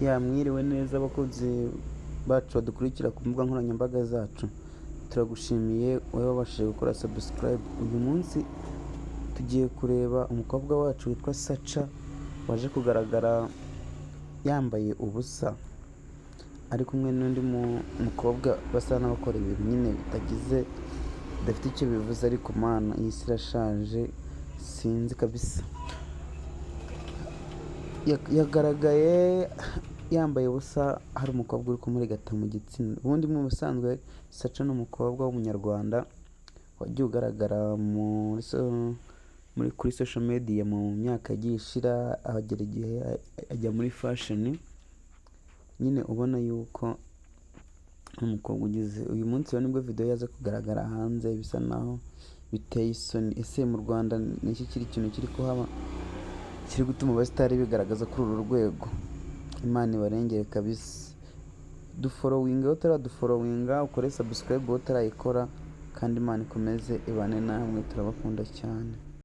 Mwiriwe neza abakunzi bacu badukurikira ku mbuga nkoranyambaga zacu, turagushimiye wowe wabashije gukora subscribe. Uyu munsi tugiye kureba umukobwa wacu witwa Sacha waje kugaragara yambaye ubusa ari kumwe n'undi mukobwa basa n'abakora ibintu nyine bidafite icyo bivuze, ariko mana iyi si irashaje sinzi kabisa. Yagaragaye yambaye ubusa hari umukobwa uri kumurigata mu gitsina. Ubundi mu busanzwe Sacha ni umukobwa w'umunyarwanda wagiye ugaragara kuri social media mu myaka yagiye ishira, agera igihe ajya muri fashion, nyine ubona yuko umukobwa ugize. Uyu munsi rero nibwo video yaza kugaragara hanze, bisa naho biteye isoni. Ese mu Rwanda ni iki kintu kiri kuhaba kiri gutuma abasitari bigaragaza kuri uru rwego? Imana ibarengere kabisa. Dufollowinga utaradufollowinga, ukore subscribe utarayikora, kandi Imana ikomeze ibane namwe, turabakunda cyane.